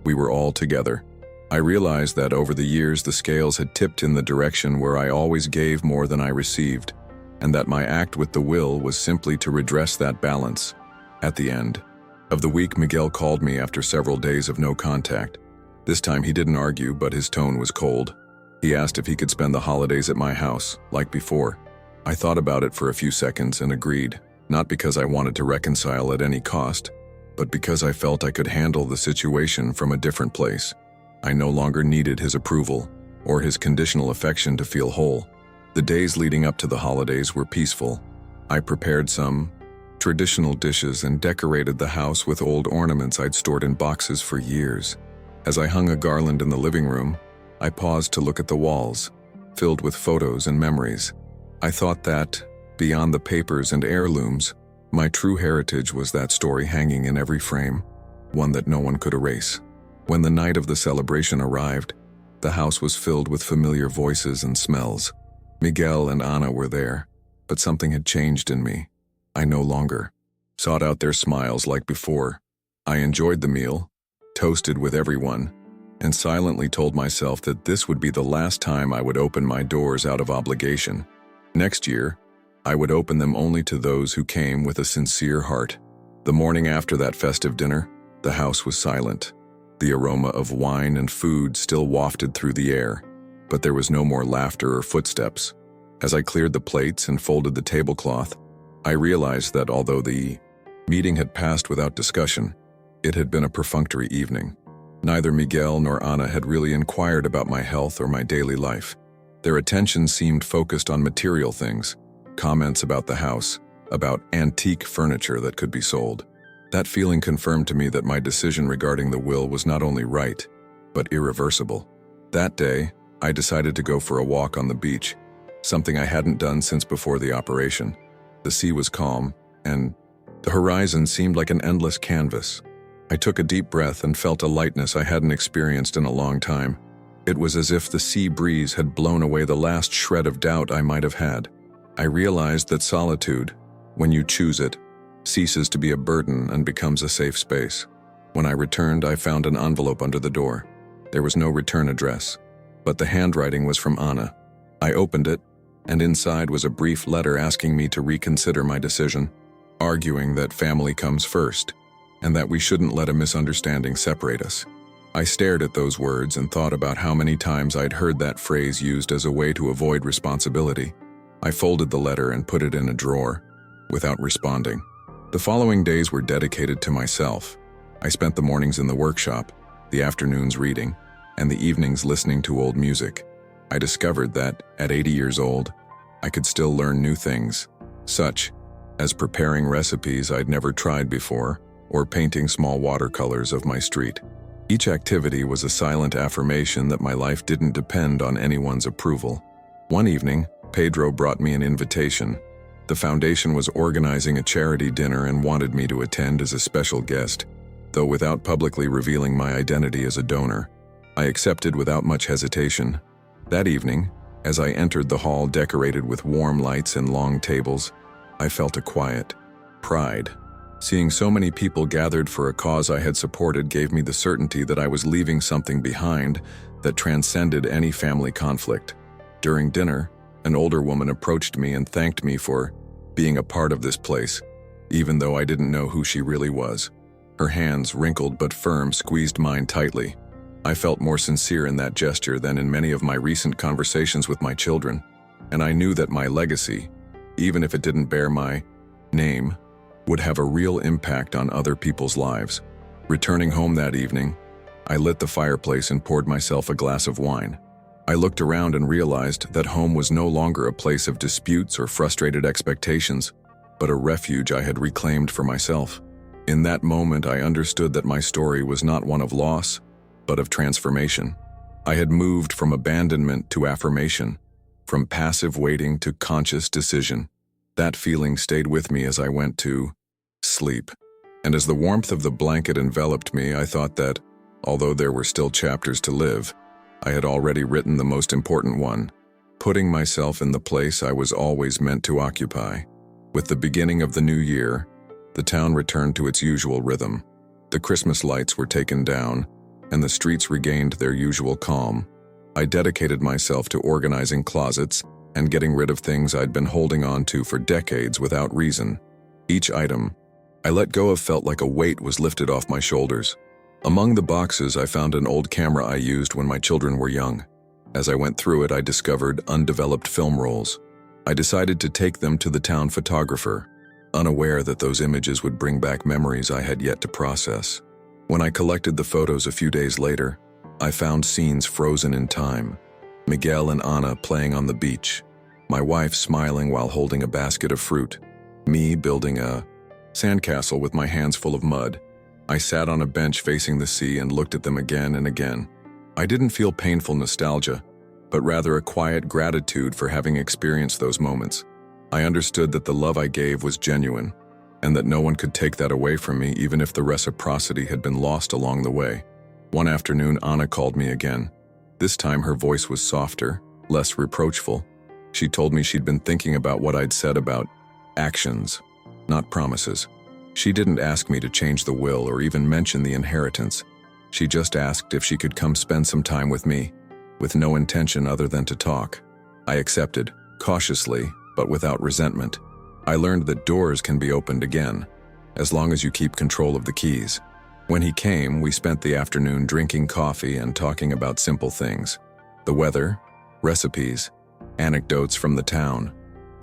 We were all together. I realized that over the years the scales had tipped in the direction where I always gave more than I received, and that my act with the will was simply to redress that balance. At the end of the week, Miguel called me after several days of no contact. This time he didn't argue, but his tone was cold. He asked if he could spend the holidays at my house, like before. I thought about it for a few seconds and agreed, not because I wanted to reconcile at any cost, but because I felt I could handle the situation from a different place. I no longer needed his approval or his conditional affection to feel whole. The days leading up to the holidays were peaceful. I prepared some traditional dishes and decorated the house with old ornaments I'd stored in boxes for years. As I hung a garland in the living room, I paused to look at the walls, filled with photos and memories. I thought that, beyond the papers and heirlooms, my true heritage was that story hanging in every frame, one that no one could erase. When the night of the celebration arrived, the house was filled with familiar voices and smells. Miguel and Anna were there, but something had changed in me. I no longer sought out their smiles like before. I enjoyed the meal, toasted with everyone, and silently told myself that this would be the last time I would open my doors out of obligation. Next year, I would open them only to those who came with a sincere heart. The morning after that festive dinner, the house was silent. The aroma of wine and food still wafted through the air, but there was no more laughter or footsteps. As I cleared the plates and folded the tablecloth, I realized that although the meeting had passed without discussion, it had been a perfunctory evening. Neither Miguel nor Anna had really inquired about my health or my daily life. Their attention seemed focused on material things, comments about the house, about antique furniture that could be sold. That feeling confirmed to me that my decision regarding the will was not only right, but irreversible. That day, I decided to go for a walk on the beach, something I hadn't done since before the operation. The sea was calm, and the horizon seemed like an endless canvas. I took a deep breath and felt a lightness I hadn't experienced in a long time. It was as if the sea breeze had blown away the last shred of doubt I might have had. I realized that solitude, when you choose it, ceases to be a burden and becomes a safe space. When I returned, I found an envelope under the door. There was no return address, but the handwriting was from Anna. I opened it, and inside was a brief letter asking me to reconsider my decision, arguing that family comes first, and that we shouldn't let a misunderstanding separate us. I stared at those words and thought about how many times I'd heard that phrase used as a way to avoid responsibility. I folded the letter and put it in a drawer, without responding. The following days were dedicated to myself. I spent the mornings in the workshop, the afternoons reading, and the evenings listening to old music. I discovered that, at 80 years old, I could still learn new things, such as preparing recipes I'd never tried before or painting small watercolors of my street. Each activity was a silent affirmation that my life didn't depend on anyone's approval. One evening, Pedro brought me an invitation. The foundation was organizing a charity dinner and wanted me to attend as a special guest, though without publicly revealing my identity as a donor. I accepted without much hesitation. That evening, as I entered the hall decorated with warm lights and long tables, I felt a quiet pride. Seeing so many people gathered for a cause I had supported gave me the certainty that I was leaving something behind that transcended any family conflict. During dinner, an older woman approached me and thanked me for being a part of this place, even though I didn't know who she really was. Her hands, wrinkled but firm, squeezed mine tightly. I felt more sincere in that gesture than in many of my recent conversations with my children, and I knew that my legacy, even if it didn't bear my name, would have a real impact on other people's lives. Returning home that evening, I lit the fireplace and poured myself a glass of wine. I looked around and realized that home was no longer a place of disputes or frustrated expectations, but a refuge I had reclaimed for myself. In that moment, I understood that my story was not one of loss, but of transformation. I had moved from abandonment to affirmation, from passive waiting to conscious decision. That feeling stayed with me as I went to sleep. And as the warmth of the blanket enveloped me, I thought that, although there were still chapters to live, I had already written the most important one, putting myself in the place I was always meant to occupy. With the beginning of the new year, the town returned to its usual rhythm. The Christmas lights were taken down, and the streets regained their usual calm. I dedicated myself to organizing closets and getting rid of things I'd been holding on to for decades without reason. Each item I let go of felt like a weight was lifted off my shoulders. Among the boxes, I found an old camera I used when my children were young. As I went through it, I discovered undeveloped film rolls. I decided to take them to the town photographer, unaware that those images would bring back memories I had yet to process. When I collected the photos a few days later, I found scenes frozen in time. Miguel and Ana playing on the beach, my wife smiling while holding a basket of fruit, me building a sandcastle with my hands full of mud. I sat on a bench facing the sea and looked at them again and again. I didn't feel painful nostalgia, but rather a quiet gratitude for having experienced those moments. I understood that the love I gave was genuine, and that no one could take that away from me even if the reciprocity had been lost along the way. One afternoon, Ana called me again. This time her voice was softer, less reproachful. She told me she'd been thinking about what I'd said about actions, not promises. She didn't ask me to change the will or even mention the inheritance. She just asked if she could come spend some time with me, with no intention other than to talk. I accepted, cautiously, but without resentment. I learned that doors can be opened again, as long as you keep control of the keys. When he came, we spent the afternoon drinking coffee and talking about simple things. The weather, recipes, anecdotes from the town.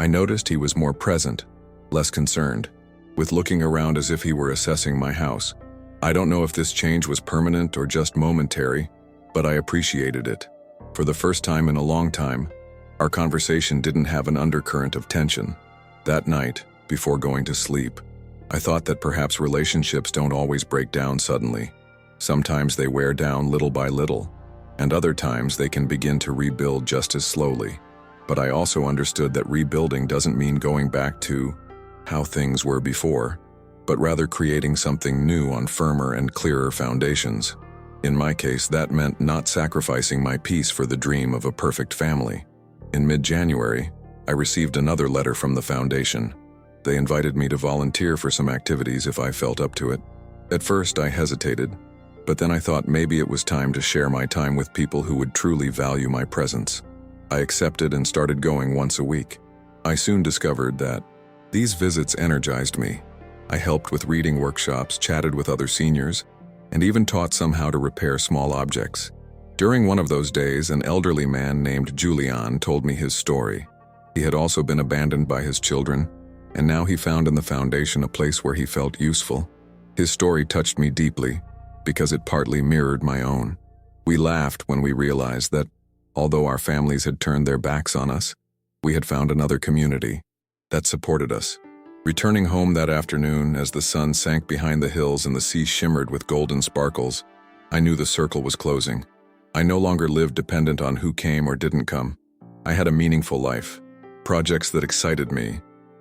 I noticed he was more present, less concerned, with looking around as if he were assessing my house. I don't know if this change was permanent or just momentary, but I appreciated it. For the first time in a long time, our conversation didn't have an undercurrent of tension. That night, before going to sleep, I thought that perhaps relationships don't always break down suddenly. Sometimes they wear down little by little, and other times they can begin to rebuild just as slowly. But I also understood that rebuilding doesn't mean going back to how things were before, but rather creating something new on firmer and clearer foundations. In my case, that meant not sacrificing my peace for the dream of a perfect family. In mid-January, I received another letter from the foundation. They invited me to volunteer for some activities if I felt up to it. At first, I hesitated, but then I thought maybe it was time to share my time with people who would truly value my presence. I accepted and started going once a week. I soon discovered that these visits energized me. I helped with reading workshops, chatted with other seniors, and even taught some how to repair small objects. During one of those days, an elderly man named Julian told me his story. He had also been abandoned by his children, and now he found in the foundation a place where he felt useful. His story touched me deeply because it partly mirrored my own. We laughed when we realized that, although our families had turned their backs on us, We had found another community that supported us. Returning home that afternoon, as the sun sank behind the hills and the sea shimmered with golden sparkles, I knew the circle was closing. I no longer lived dependent on who came or didn't come. I had a meaningful life, projects that excited me,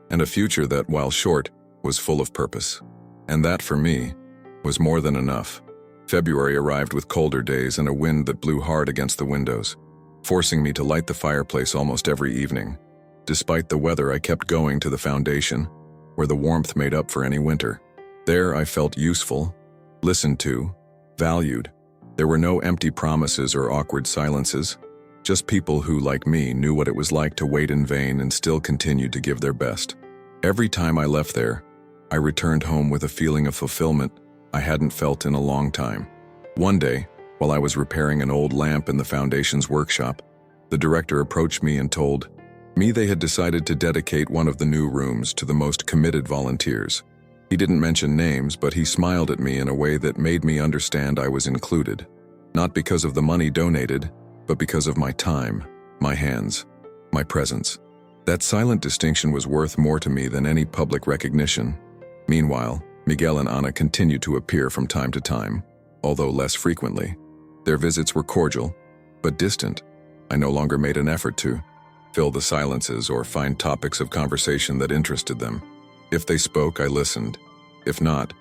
and a future that, while short, was full of purpose. And that, for me, was more than enough. February arrived with colder days and a wind that blew hard against the windows, forcing me to light the fireplace almost every evening. Despite the weather, I kept going to the foundation, where the warmth made up for any winter. There I felt useful, listened to, valued. There were no empty promises or awkward silences, just people who, like me, knew what it was like to wait in vain and still continued to give their best. Every time I left there, I returned home with a feeling of fulfillment I hadn't felt in a long time. One day, while I was repairing an old lamp in the foundation's workshop, the director approached me and told me they had decided to dedicate one of the new rooms to the most committed volunteers. He didn't mention names, but he smiled at me in a way that made me understand I was included. Not because of the money donated, but because of my time, my hands, my presence. That silent distinction was worth more to me than any public recognition. Meanwhile, Miguel and Ana continued to appear from time to time, although less frequently. Their visits were cordial, but distant. I no longer made an effort to fill the silences or find topics of conversation that interested them. If they spoke, I listened. If not,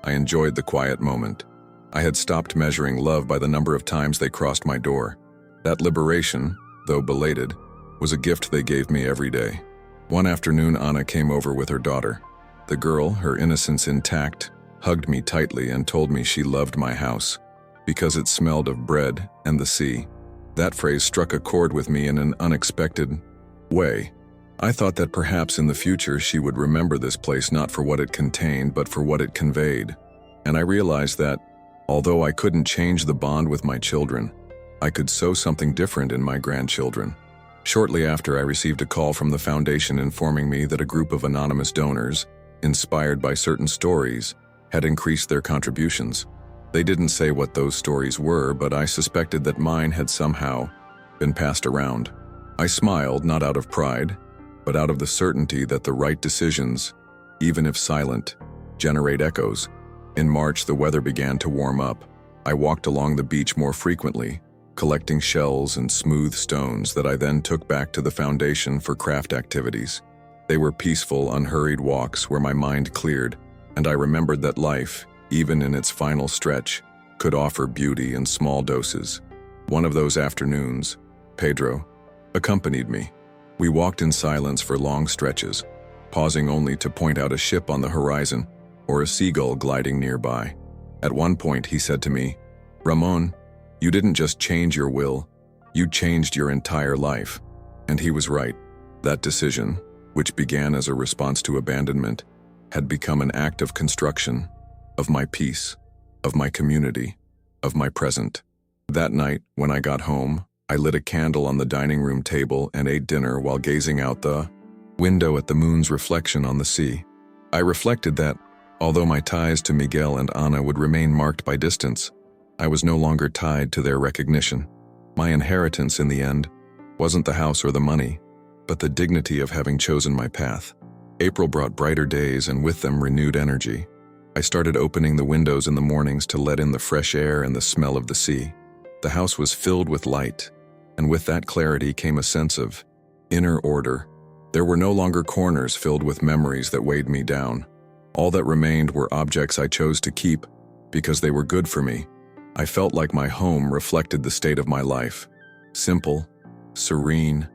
I enjoyed the quiet moment. I had stopped measuring love by the number of times they crossed my door. That liberation, though belated, was a gift they gave me every day. One afternoon, Ana came over with her daughter. The girl, her innocence intact, hugged me tightly and told me she loved my house because it smelled of bread and the sea. That phrase struck a chord with me in an unexpected way. I thought that perhaps in the future she would remember this place not for what it contained, but for what it conveyed. And I realized that, although I couldn't change the bond with my children, I could sow something different in my grandchildren. Shortly after, I received a call from the foundation informing me that a group of anonymous donors, inspired by certain stories, had increased their contributions. They didn't say what those stories were, but I suspected that mine had somehow been passed around. I smiled, not out of pride, but out of the certainty that the right decisions, even if silent, generate echoes. In March, the weather began to warm up. I walked along the beach more frequently, collecting shells and smooth stones that I then took back to the foundation for craft activities. They were peaceful, unhurried walks where my mind cleared, and I remembered that life, even in its final stretch, could offer beauty in small doses. One of those afternoons, Pedro accompanied me. We walked in silence for long stretches, pausing only to point out a ship on the horizon or a seagull gliding nearby. At one point, he said to me, "Ramon, you didn't just change your will, you changed your entire life." And he was right. That decision, which began as a response to abandonment, had become an act of construction, of my peace, of my community, of my present. That night, when I got home, I lit a candle on the dining room table and ate dinner while gazing out the window at the moon's reflection on the sea. I reflected that, although my ties to Miguel and Ana would remain marked by distance, I was no longer tied to their recognition. My inheritance, in the end, wasn't the house or the money, but the dignity of having chosen my path. April brought brighter days and with them renewed energy. I started opening the windows in the mornings to let in the fresh air and the smell of the sea. The house was filled with light, and with that clarity came a sense of inner order. There were no longer corners filled with memories that weighed me down. All that remained were objects I chose to keep because they were good for me. I felt like my home reflected the state of my life, simple, serene,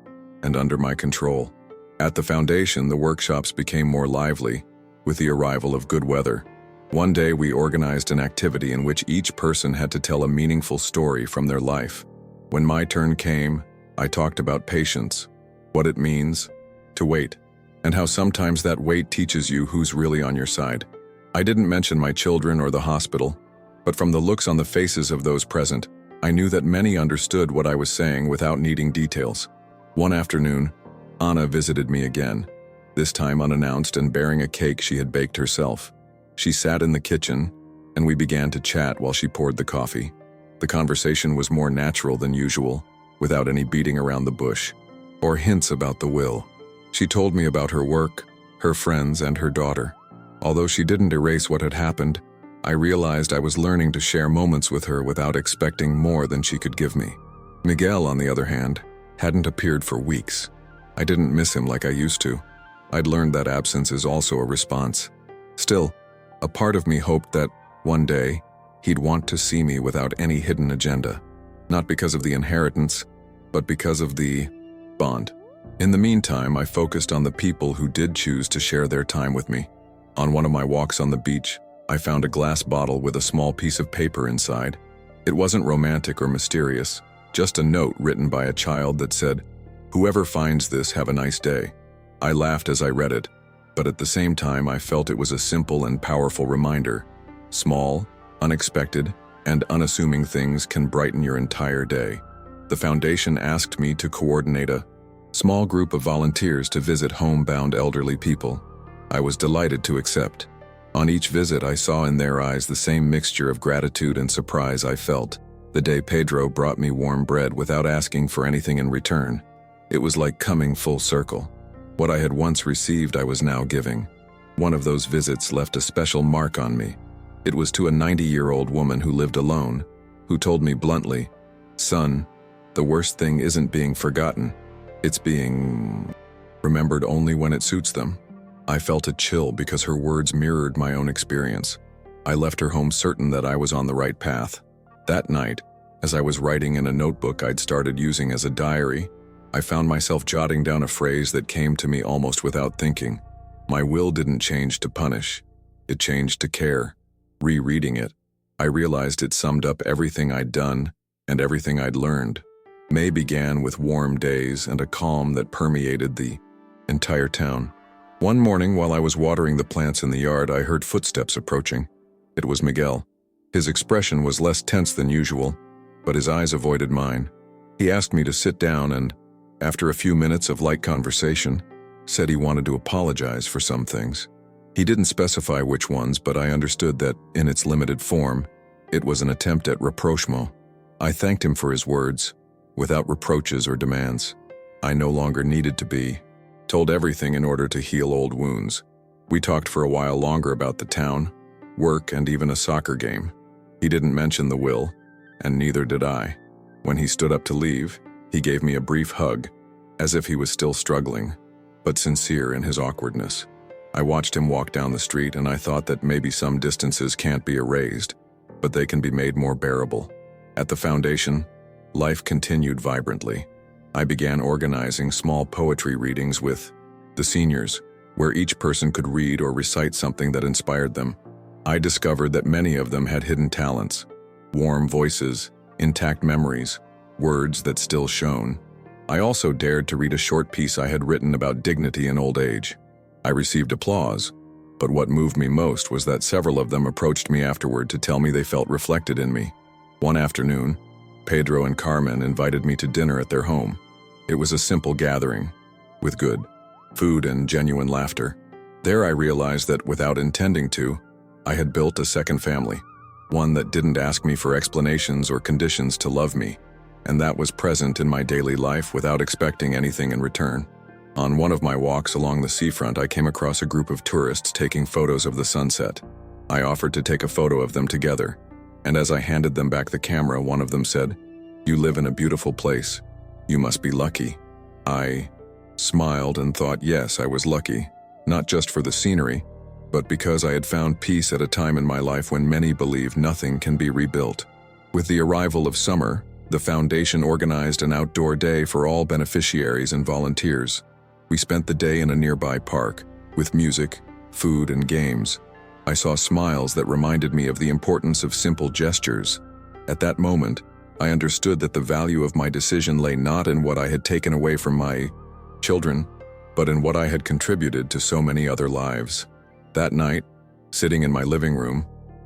and under my control. At the foundation, the workshops became more lively with the arrival of good weather. One day, we organized an activity in which each person had to tell a meaningful story from their life. When my turn came, I talked about patience, what it means to wait, and how sometimes that wait teaches you who's really on your side. I didn't mention my children or the hospital, but from the looks on the faces of those present, I knew that many understood what I was saying without needing details. One afternoon, Ana visited me again, this time unannounced and bearing a cake she had baked herself. She sat in the kitchen, and we began to chat while she poured the coffee. The conversation was more natural than usual, without any beating around the bush. or hints about the will. She told me about her work, her friends, and her daughter. Although she didn't erase what had happened, I realized I was learning to share moments with her without expecting more than she could give me. Miguel, on the other hand, hadn't appeared for weeks. I didn't miss him like I used to. I'd learned that absence is also a response. Still, a part of me hoped that, one day, he'd want to see me without any hidden agenda. Not because of the inheritance, but because of the bond. In the meantime, I focused on the people who did choose to share their time with me. On one of my walks on the beach, I found a glass bottle with a small piece of paper inside. It wasn't romantic or mysterious, just a note written by a child that said, "Whoever finds this, have a nice day." I laughed as I read it, but at the same time I felt it was a simple and powerful reminder. Small, unexpected, and unassuming things can brighten your entire day. The foundation asked me to coordinate a small group of volunteers to visit homebound elderly people. I was delighted to accept. On each visit, I saw in their eyes the same mixture of gratitude and surprise I felt the day Pedro brought me warm bread without asking for anything in return. It was like coming full circle. What I had once received, I was now giving. One of those visits left a special mark on me. It was to a 90-year-old woman who lived alone, who told me bluntly, "Son, the worst thing isn't being forgotten. It's being remembered only when it suits them." I felt a chill because her words mirrored my own experience. I left her home certain that I was on the right path. That night, as I was writing in a notebook I'd started using as a diary, I found myself jotting down a phrase that came to me almost without thinking. My will didn't change to punish. It changed to care. Rereading it, I realized it summed up everything I'd done and everything I'd learned. May began with warm days and a calm that permeated the entire town. One morning, while I was watering the plants in the yard, I heard footsteps approaching. It was Miguel. His expression was less tense than usual, but his eyes avoided mine. He asked me to sit down and, after a few minutes of light conversation, said he wanted to apologize for some things. He didn't specify which ones, but I understood that, in its limited form, it was an attempt at rapprochement. I thanked him for his words, without reproaches or demands. I no longer needed to be told everything in order to heal old wounds. We talked for a while longer about the town, work, and even a soccer game. He didn't mention the will, and neither did I. When he stood up to leave, he gave me a brief hug, as if he was still struggling, but sincere in his awkwardness. I watched him walk down the street, and I thought that maybe some distances can't be erased, but they can be made more bearable. At the foundation, life continued vibrantly. I began organizing small poetry readings with the seniors, where each person could read or recite something that inspired them. I discovered that many of them had hidden talents, warm voices, intact memories, words that still shone. I also dared to read a short piece I had written about dignity in old age. I received applause, but what moved me most was that several of them approached me afterward to tell me they felt reflected in me. One afternoon, Pedro and Carmen invited me to dinner at their home. It was a simple gathering, with good food and genuine laughter. There I realized that, without intending to, I had built a second family, one that didn't ask me for explanations or conditions to love me, and that was present in my daily life without expecting anything in return. On one of my walks along the seafront, I came across a group of tourists taking photos of the sunset. I offered to take a photo of them together, and as I handed them back the camera, one of them said, "You live in a beautiful place. You must be lucky." I smiled and thought, yes, I was lucky, not just for the scenery, but because I had found peace at a time in my life when many believe nothing can be rebuilt. With the arrival of summer, the foundation organized an outdoor day for all beneficiaries and volunteers. We spent the day in a nearby park, with music, food, and games. I saw smiles that reminded me of the importance of simple gestures. At that moment, I understood that the value of my decision lay not in what I had taken away from my children, but in what I had contributed to so many other lives. That night, sitting in my living room,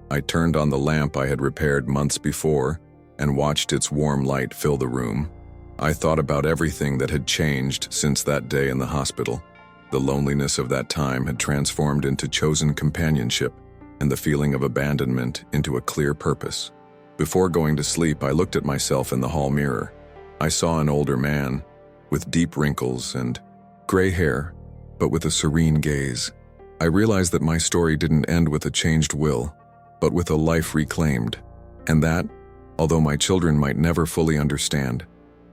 I turned on the lamp I had repaired months before and watched its warm light fill the room. I thought about everything that had changed since that day in the hospital. The loneliness of that time had transformed into chosen companionship, and the feeling of abandonment into a clear purpose. Before going to sleep, I looked at myself in the hall mirror. I saw an older man, with deep wrinkles and gray hair, but with a serene gaze. I realized that my story didn't end with a changed will, but with a life reclaimed, and that, although my children might never fully understand,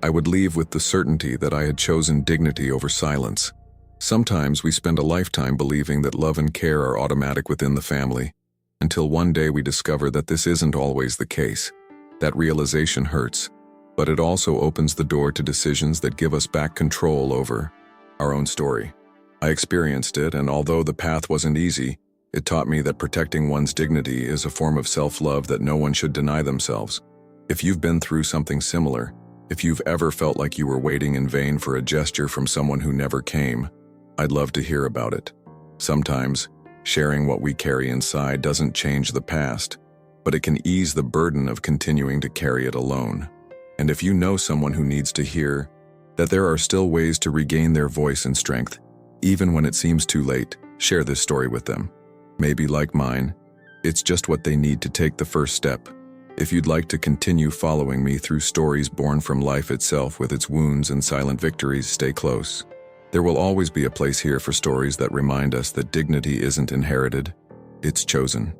I would leave with the certainty that I had chosen dignity over silence. Sometimes we spend a lifetime believing that love and care are automatic within the family, until one day we discover that this isn't always the case. That realization hurts, but it also opens the door to decisions that give us back control over our own story. I experienced it, and although the path wasn't easy, it taught me that protecting one's dignity is a form of self-love that no one should deny themselves. If you've been through something similar, if you've ever felt like you were waiting in vain for a gesture from someone who never came, I'd love to hear about it. Sometimes, sharing what we carry inside doesn't change the past, but it can ease the burden of continuing to carry it alone. And if you know someone who needs to hear that there are still ways to regain their voice and strength, even when it seems too late, share this story with them. Maybe like mine, it's just what they need to take the first step. If you'd like to continue following me through stories born from life itself with its wounds and silent victories, stay close. There will always be a place here for stories that remind us that dignity isn't inherited, it's chosen.